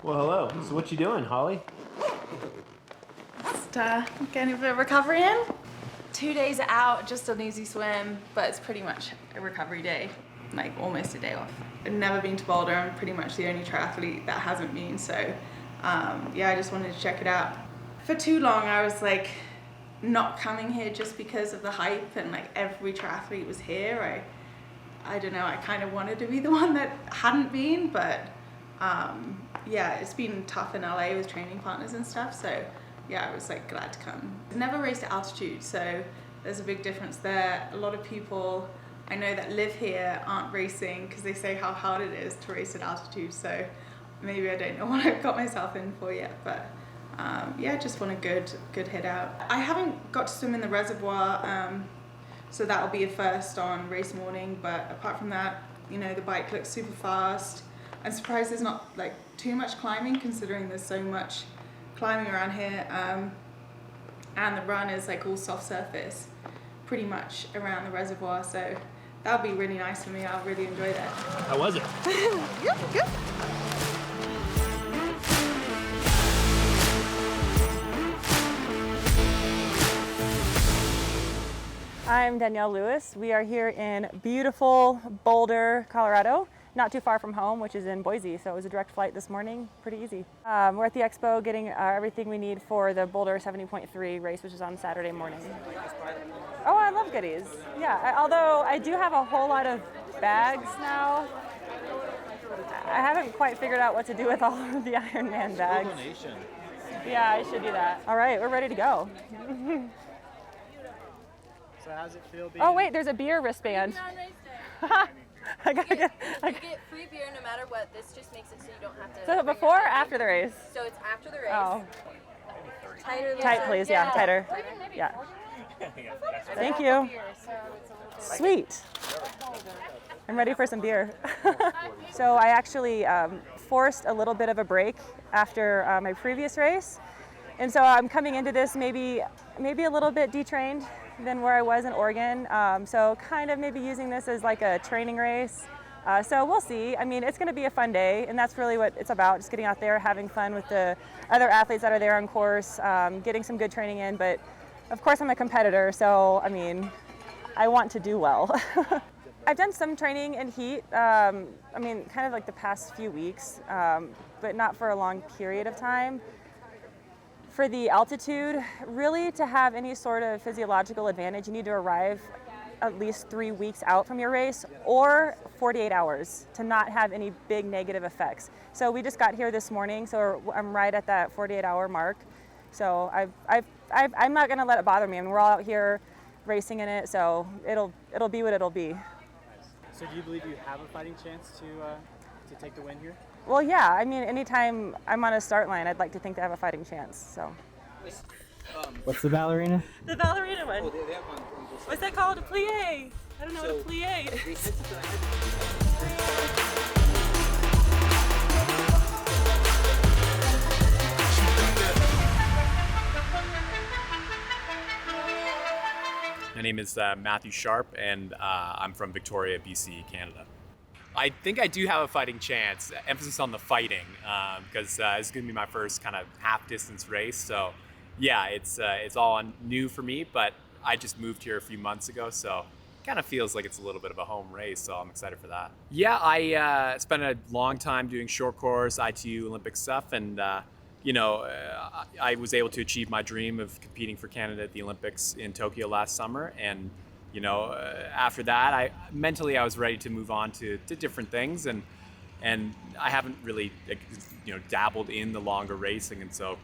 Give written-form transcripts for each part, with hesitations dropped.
Well, hello. So what you doing, Holly? Just getting a bit of recovery in. 2 days out, just an easy swim, but it's pretty much a recovery day, like almost a day off. I've never been to Boulder. I'm pretty much the only triathlete that hasn't been, so yeah, I just wanted to check it out. For too long, I was like not coming here just because of the hype and like every triathlete was here. I don't know, I kind of wanted to be the one that hadn't been, but yeah, it's been tough in LA with training partners and stuff, so yeah, I was like glad to come. I've never raced at altitude, so there's a big difference there. A lot of people I know that live here aren't racing because they say how hard it is to race at altitude, so maybe I don't know what I've got myself in for yet, but yeah, just want a good hit out. I haven't got to swim in the reservoir, so that'll be a first on race morning, but apart from that, you know, the bike looks super fast. I'm surprised there's not like too much climbing considering there's so much climbing around here, and the run is like all soft surface pretty much around the reservoir, so that'll be really nice for me. I'll really enjoy that. How was it? Good. I'm Danielle Lewis. We are here in beautiful Boulder, Colorado, not too far from home, which is in Boise, so it was a direct flight this morning, pretty easy. We're at the Expo getting everything we need for the Boulder 70.3 race, which is on Saturday morning. Oh, I love goodies. Yeah, although I do have a whole lot of bags now. I haven't quite figured out what to do with all of the IRONMAN bags. Yeah, I should do that. All right, we're ready to go. So how's it feel being... Oh wait, there's a beer wristband. I gotta get. You get free beer no matter what. This just makes it so you don't have to. So before or after the race? So it's after the race. Oh, Tighter. tight, please. Yeah, tighter. Yeah. Thank you. Sweet. I'm ready for some beer. So I actually forced a little bit of a break after my previous race, and so I'm coming into this maybe a little bit detrained than where I was in Oregon. So kind of maybe using this as like a training race. So we'll see. I mean, it's going to be a fun day, and that's really what it's about, just getting out there, having fun with the other athletes that are there on course, getting some good training in. But of course, I'm a competitor, so I mean, I want to do well. I've done some training in heat, I mean, kind of like the past few weeks, but not for a long period of time. For the altitude, really to have any sort of physiological advantage, you need to arrive at least 3 weeks out from your race or 48 hours to not have any big negative effects. So we just got here this morning, so I'm right at that 48-hour mark. So I'm not gonna let it bother me. I mean, we're all out here racing in it, so it'll be what it'll be. So do you believe you have a fighting chance to take the win here? Well, yeah. I mean, anytime I'm on a start line, I'd like to think to have a fighting chance. So. What's the ballerina? The ballerina one. What's that called? A plie? I don't know what a plie is. My name is Matthew Sharp, and I'm from Victoria, BC, Canada. I think I do have a fighting chance, emphasis on the fighting, because it's going to be my first kind of half-distance race. So yeah, it's all new for me, but I just moved here a few months ago, so it kind of feels like it's a little bit of a home race, so I'm excited for that. Yeah, I spent a long time doing short course, ITU, Olympic stuff, and you know, I was able to achieve my dream of competing for Canada at the Olympics in Tokyo last summer, and you know, after that, I was ready to move on to different things, and I haven't really, you know, dabbled in the longer racing, and so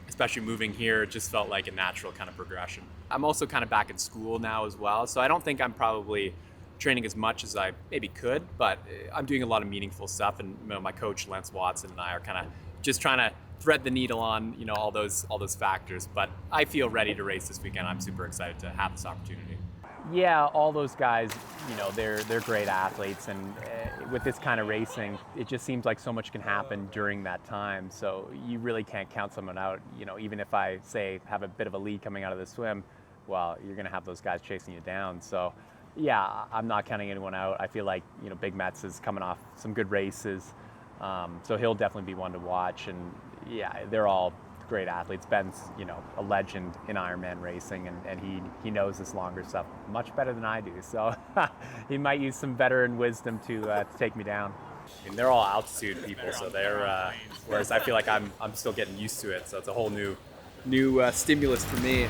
especially moving here, it just felt like a natural kind of progression. I'm also kind of back in school now as well, so I don't think I'm probably training as much as I maybe could, but I'm doing a lot of meaningful stuff, and you know, my coach Lance Watson and I are kind of just trying to thread the needle on, you know, all those factors. But I feel ready to race this weekend. I'm super excited to have this opportunity. Yeah, all those guys, you know, they're great athletes, and with this kind of racing, it just seems like so much can happen during that time. So you really can't count someone out. You know, even if I say have a bit of a lead coming out of the swim, well, you're going to have those guys chasing you down. So yeah, I'm not counting anyone out. I feel like, you know, Big Mets is coming off some good races. So he'll definitely be one to watch. And yeah, they're all great athletes. Ben's, a legend in Ironman racing, and he knows this longer stuff much better than I do. So he might use some veteran wisdom to take me down. And they're all altitude people, so they're whereas I feel like I'm still getting used to it. So it's a whole new stimulus for me.